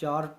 4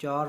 4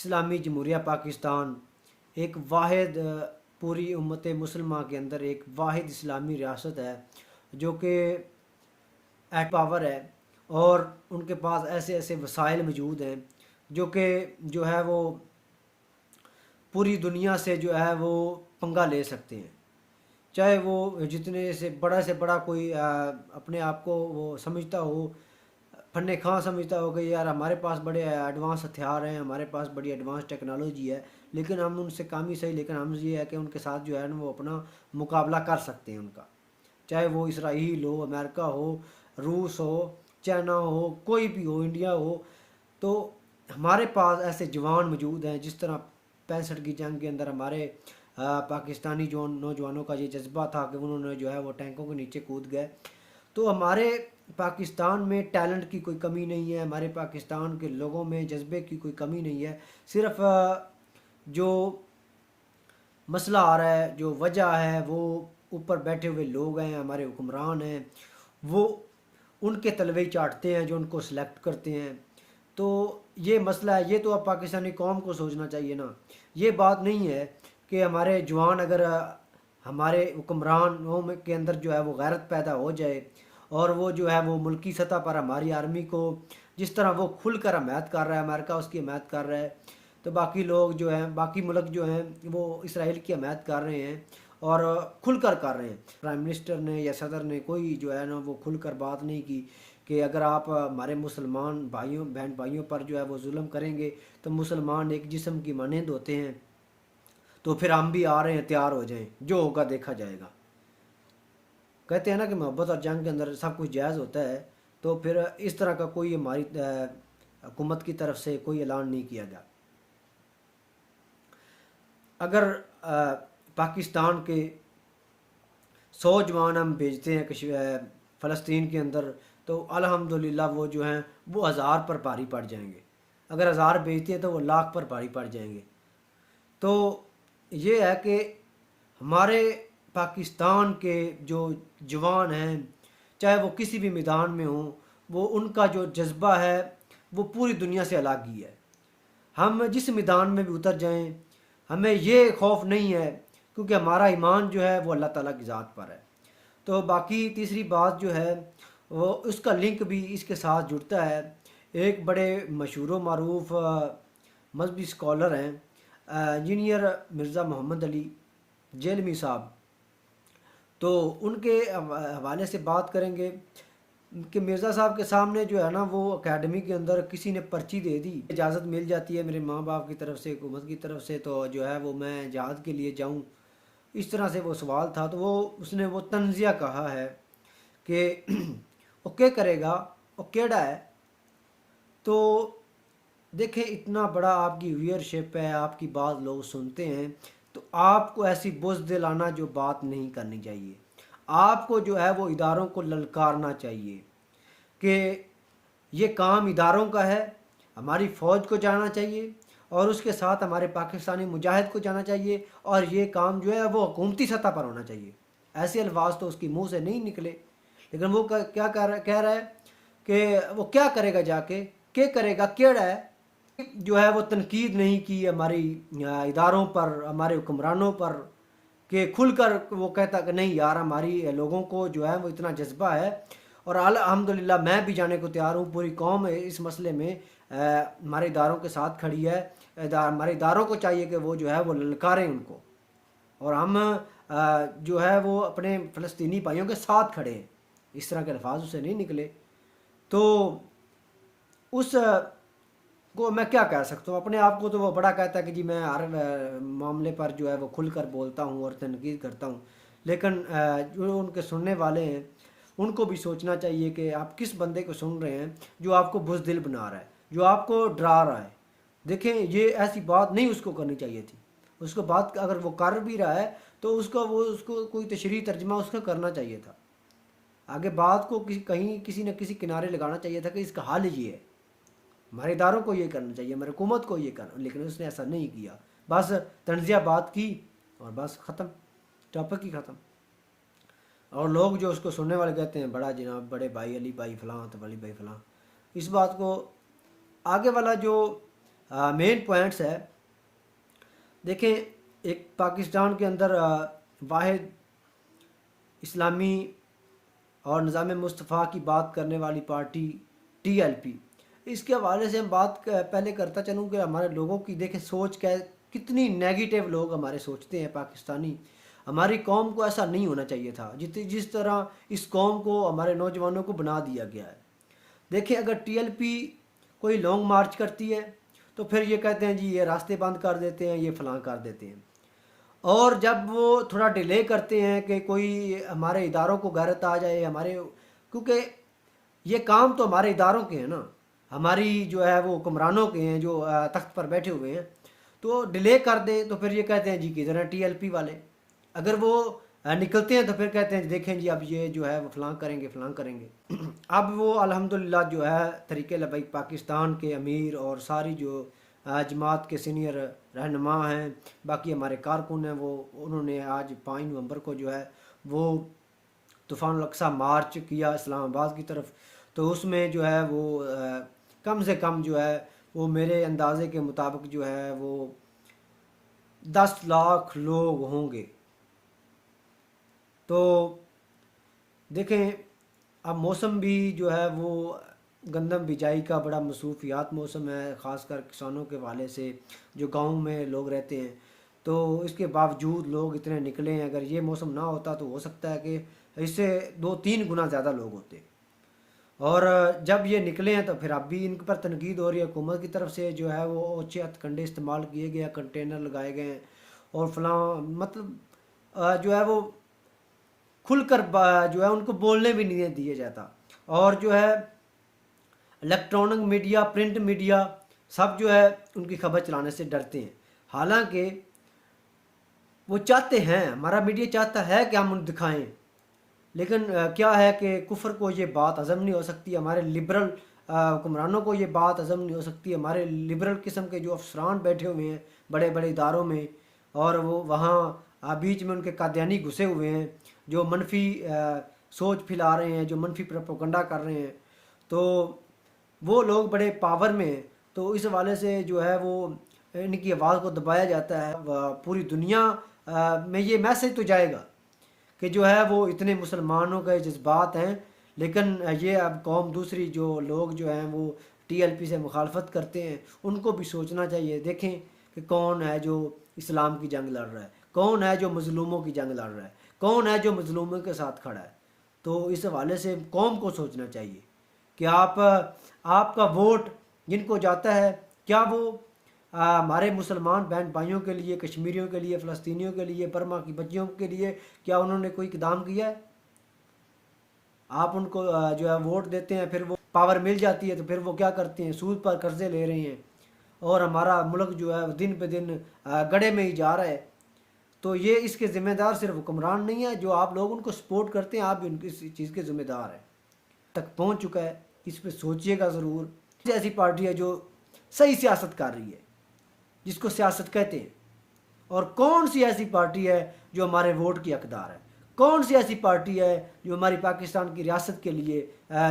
اسلامی جمہوریہ پاکستان ایک واحد پوری امت مسلمہ کے اندر ایک واحد اسلامی ریاست ہے جو کہ ایٹ پاور ہے، اور ان کے پاس ایسے ایسے وسائل موجود ہیں جو کہ جو ہے وہ پوری دنیا سے وہ پنگا لے سکتے ہیں، چاہے وہ جتنے سے بڑا کوئی اپنے آپ کو وہ سمجھتا ہو، فن خواں سمجھتا ہو کہ یار ہمارے پاس بڑے ایڈوانس ہتھیار ہیں، ہمارے پاس بڑی ایڈوانس ٹیکنالوجی ہے، لیکن ہم ان سے کام ہی صحیح، لیکن ہم یہ ہے کہ ان کے ساتھ جو ہے نا وہ اپنا مقابلہ کر سکتے ہیں ان کا، چاہے وہ اسرائیل ہو، امریکہ ہو، روس ہو، چائنا ہو، کوئی بھی ہو، انڈیا ہو، تو ہمارے پاس ایسے جوان موجود ہیں جس طرح 65 کی جنگ کے اندر ہمارے پاکستانی جو نوجوانوں کا یہ جذبہ تھا کہ انہوں نے جو ہے وہ ٹینکوں کے نیچے کود گئے۔ تو ہمارے پاکستان میں ٹیلنٹ کی کوئی کمی نہیں ہے، ہمارے پاکستان کے لوگوں میں جذبے کی کوئی کمی نہیں ہے، صرف جو مسئلہ آ رہا ہے، جو وجہ ہے، وہ اوپر بیٹھے ہوئے لوگ ہیں، ہمارے حکمران ہیں، وہ ان کے تلوے چاٹتے ہیں جو ان کو سلیکٹ کرتے ہیں۔ تو یہ مسئلہ ہے، یہ تو اب پاکستانی قوم کو سوچنا چاہیے نا، یہ بات نہیں ہے کہ ہمارے جوان اگر ہمارے حکمرانوں کے اندر جو ہے وہ غیرت پیدا ہو جائے اور وہ جو ہے وہ ملکی سطح پر ہماری آرمی کو جس طرح وہ کھل کر حمایت کر رہا ہے، امریکہ اس کی حمایت کر رہا ہے، تو باقی لوگ جو ہیں، باقی ملک جو ہیں وہ اسرائیل کی حمایت کر رہے ہیں اور کھل کر رہے ہیں۔ پرائم منسٹر نے یا صدر نے کوئی جو ہے نا وہ کھل کر بات نہیں کی کہ اگر آپ ہمارے مسلمان بھائیوں بہن بھائیوں پر جو ہے وہ ظلم کریں گے تو مسلمان ایک جسم کی مانند ہوتے ہیں، تو پھر ہم بھی آ رہے ہیں، تیار ہو جائیں، جو ہوگا دیکھا جائے گا۔ کہتے ہیں نا کہ محبت اور جنگ کے اندر سب کچھ جائز ہوتا ہے، تو پھر اس طرح کا کوئی ہماری حکومت کی طرف سے کوئی اعلان نہیں کیا گیا۔ اگر پاکستان کے 100 جوان ہم بھیجتے ہیں فلسطین کے اندر، تو الحمدللہ وہ جو ہیں وہ 1000 پر بھاری پڑ جائیں گے، اگر 1000 بھیجتے ہیں تو وہ لاکھ پر بھاری پڑ جائیں گے۔ تو یہ ہے کہ ہمارے پاکستان کے جو جوان ہیں، چاہے وہ کسی بھی میدان میں ہوں، وہ ان کا جو جذبہ ہے وہ پوری دنیا سے الگ ہی ہے۔ ہم جس میدان میں بھی اتر جائیں، ہمیں یہ خوف نہیں ہے کیونکہ ہمارا ایمان جو ہے وہ اللہ تعالیٰ کی ذات پر ہے۔ تو باقی تیسری بات جو ہے وہ اس کا لنک بھی اس کے ساتھ جڑتا ہے۔ ایک بڑے مشہور و معروف مذہبی اسکالر ہیں انجینئر مرزا محمد علی جیلمی صاحب، تو ان کے حوالے سے بات کریں گے کہ مرزا صاحب کے سامنے جو ہے نا وہ اکیڈمی کے اندر کسی نے پرچی دے دی، اجازت مل جاتی ہے میرے ماں باپ کی طرف سے، حکومت کی طرف سے، تو جو ہے وہ میں جہاد کے لیے جاؤں، اس طرح سے وہ سوال تھا۔ تو اس نے وہ تنزیہ کہا ہے کہ وہ کیا کرے گا، وہ کیڑا ہے۔ تو دیکھیں اتنا بڑا آپ کی ویئرشپ ہے، آپ کی بات لوگ سنتے ہیں، تو آپ کو ایسی بزدلانہ جو بات نہیں کرنی چاہیے۔ آپ کو جو ہے وہ اداروں کو للکارنا چاہیے کہ یہ کام اداروں کا ہے، ہماری فوج کو جانا چاہیے اور اس کے ساتھ ہمارے پاکستانی مجاہد کو جانا چاہیے، اور یہ کام جو ہے وہ حکومتی سطح پر ہونا چاہیے۔ ایسے الفاظ تو اس کی منہ سے نہیں نکلے، لیکن وہ کیا کہہ رہا ہے کہ وہ کیا کرے گا، جا کے کیا کرے گا، کیڑا ہے، جو ہے وہ تنقید نہیں کی ہماری اداروں پر، ہمارے حکمرانوں پر، کہ کھل کر وہ کہتا کہ نہیں یار ہماری لوگوں کو جو ہے وہ اتنا جذبہ ہے، اور الحمدللہ میں بھی جانے کو تیار ہوں، پوری قوم اس مسئلے میں ہمارے اداروں کے ساتھ کھڑی ہے۔ ہمارے اداروں کو چاہیے کہ وہ جو ہے وہ للکاریں ان کو، اور ہم جو ہے وہ اپنے فلسطینی بھائیوں کے ساتھ کھڑے ہیں۔ اس طرح کے الفاظ اسے نہیں نکلے، تو اس کو میں کیا کہہ سکتا ہوں۔ اپنے آپ کو تو وہ بڑا کہتا ہے کہ جی میں ہر معاملے پر جو ہے وہ کھل کر بولتا ہوں اور تنقید کرتا ہوں، لیکن جو ان کے سننے والے ہیں ان کو بھی سوچنا چاہیے کہ آپ کس بندے کو سن رہے ہیں جو آپ کو بزدل بنا رہا ہے، جو آپ کو ڈرا رہا ہے۔ دیکھیں یہ ایسی بات نہیں اس کو کرنی چاہیے تھی، اس کو بات اگر وہ کر بھی رہا ہے تو اس کو کوئی تشریح ترجمہ اس کا کرنا چاہیے تھا، آگے بات کو کہیں کسی نہ کسی کنارے لگانا چاہیے تھا کہ اس کا حل یہ ہے، ہمارے اداروں کو یہ کرنا چاہیے، ہماری حکومت کو یہ کرنا، لیکن اس نے ایسا نہیں کیا، بس تنزیہ بات کی اور بس ختم، ٹاپک ہی ختم۔ اور لوگ جو اس کو سننے والے کہتے ہیں بڑا جناب، بڑے بھائی علی بھائی فلاں، تو علی بھائی فلاں، اس بات کو آگے والا جو مین پوائنٹس ہے. دیکھیں ایک پاکستان کے اندر واحد اسلامی اور نظام مصطفیٰ کی بات کرنے والی پارٹی ٹی ایل پی. اس کے حوالے سے ہم بات پہلے کرتا چلوں کہ ہمارے لوگوں کی دیکھیں سوچ کتنی نیگیٹو لوگ ہمارے سوچتے ہیں پاکستانی. ہماری قوم کو ایسا نہیں ہونا چاہیے تھا جس طرح اس قوم کو ہمارے نوجوانوں کو بنا دیا گیا ہے. دیکھیں اگر ٹی ایل پی کوئی لانگ مارچ کرتی ہے تو پھر یہ کہتے ہیں جی یہ راستے بند کر دیتے ہیں، یہ فلاں کر دیتے ہیں. اور جب وہ تھوڑا ڈیلے کرتے ہیں کہ کوئی ہمارے اداروں کو غیرت آ جائے کیونکہ یہ کام تو ہمارے اداروں کے ہیں نا، ہماری جو ہے وہ حکمرانوں کے ہیں جو تخت پر بیٹھے ہوئے ہیں. تو ڈیلے کر دیں تو پھر یہ کہتے ہیں جی کدھر ہیں ٹی ایل پی والے. اگر وہ نکلتے ہیں تو پھر کہتے ہیں دیکھیں جی اب یہ جو ہے وہ فلاں کریں گے فلاں کریں گے. اب وہ الحمدللہ جو ہے طریقے لبیک پاکستان کے امیر اور ساری جو جماعت کے سینئر رہنما ہیں، باقی ہمارے کارکن ہیں، انہوں نے آج 5 نومبر کو جو ہے وہ طوفان الاقصی مارچ کیا اسلام آباد کی طرف. تو اس میں جو ہے وہ کم سے کم جو ہے وہ میرے اندازے کے مطابق جو ہے وہ 10 لاکھ لوگ ہوں گے. تو دیکھیں اب موسم بھی جو ہے وہ گندم بجائی کا بڑا مصروفیات موسم ہے، خاص کر کسانوں کے حوالے سے جو گاؤں میں لوگ رہتے ہیں. تو اس کے باوجود لوگ اتنے نکلے ہیں. اگر یہ موسم نہ ہوتا تو ہو سکتا ہے کہ اس سے 2-3 گنا زیادہ لوگ ہوتے. اور جب یہ نکلے ہیں تو پھر اب بھی ان پر تنقید ہو رہی ہے حکومت کی طرف سے، جو ہے وہ اونچے ہتھ کنڈے استعمال کیے گئے ہیں، کنٹینر لگائے گئے ہیں اور فلاں مطلب جو ہے وہ کھل کر جو ہے ان کو بولنے بھی نہیں دیا جاتا. اور جو ہے الیکٹرانک میڈیا، پرنٹ میڈیا سب جو ہے ان کی خبر چلانے سے ڈرتے ہیں. حالانکہ وہ چاہتے ہیں، ہمارا میڈیا چاہتا ہے کہ ہم ان دکھائیں، لیکن کیا ہے کہ کفر کو یہ بات ہضم نہیں ہو سکتی، ہمارے لبرل حکمرانوں کو یہ بات ہضم نہیں ہو سکتی. ہمارے لبرل قسم کے جو افسران بیٹھے ہوئے ہیں بڑے بڑے اداروں میں، اور وہ وہاں بیچ میں ان کے قادیانی گھسے ہوئے ہیں جو منفی سوچ پھیلا رہے ہیں، جو منفی پروپیگنڈا کر رہے ہیں. تو وہ لوگ بڑے پاور میں ہیں. تو اس حوالے سے جو ہے وہ ان کی آواز کو دبایا جاتا ہے. پوری دنیا میں یہ میسج تو جائے گا کہ جو ہے وہ اتنے مسلمانوں کے جذبات ہیں، لیکن یہ اب قوم دوسری جو لوگ جو ہیں وہ ٹی ایل پی سے مخالفت کرتے ہیں، ان کو بھی سوچنا چاہیے. دیکھیں کہ کون ہے جو اسلام کی جنگ لڑ رہا ہے، کون ہے جو مظلوموں کی جنگ لڑ رہا ہے، کون ہے جو مظلوموں کے ساتھ کھڑا ہے. تو اس حوالے سے قوم کو سوچنا چاہیے کہ آپ کا ووٹ جن کو جاتا ہے کیا وہ ہمارے مسلمان بہن بھائیوں کے لیے، کشمیریوں کے لیے، فلسطینیوں کے لیے، برما کی بچیوں کے لیے کیا انہوں نے کوئی اقدام کیا ہے؟ آپ ان کو جو ہے ووٹ دیتے ہیں، پھر وہ پاور مل جاتی ہے تو پھر وہ کیا کرتے ہیں، سود پر قرضے لے رہے ہیں اور ہمارا ملک جو ہے دن بہ دن گڑھے میں ہی جا رہا ہے. تو یہ اس کے ذمہ دار صرف حکمران نہیں ہے، جو آپ لوگ ان کو سپورٹ کرتے ہیں آپ بھی ان کی اس چیز کے ذمہ دار ہیں. تک پہنچ چکا ہے، اس پہ سوچئے گا ضرور. ایسی پارٹی ہے جو صحیح سیاست کر رہی ہے، جس کو سیاست کہتے ہیں. اور کون سی ایسی پارٹی ہے جو ہمارے ووٹ کی حقدار ہے؟ کون سی ایسی پارٹی ہے جو ہماری پاکستان کی ریاست کے لیے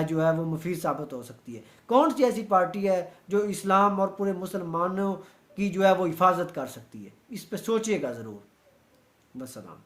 جو ہے وہ مفید ثابت ہو سکتی ہے؟ کون سی ایسی پارٹی ہے جو اسلام اور پورے مسلمانوں کی جو ہے وہ حفاظت کر سکتی ہے؟ اس پہ سوچئے گا ضرور. بس سلام.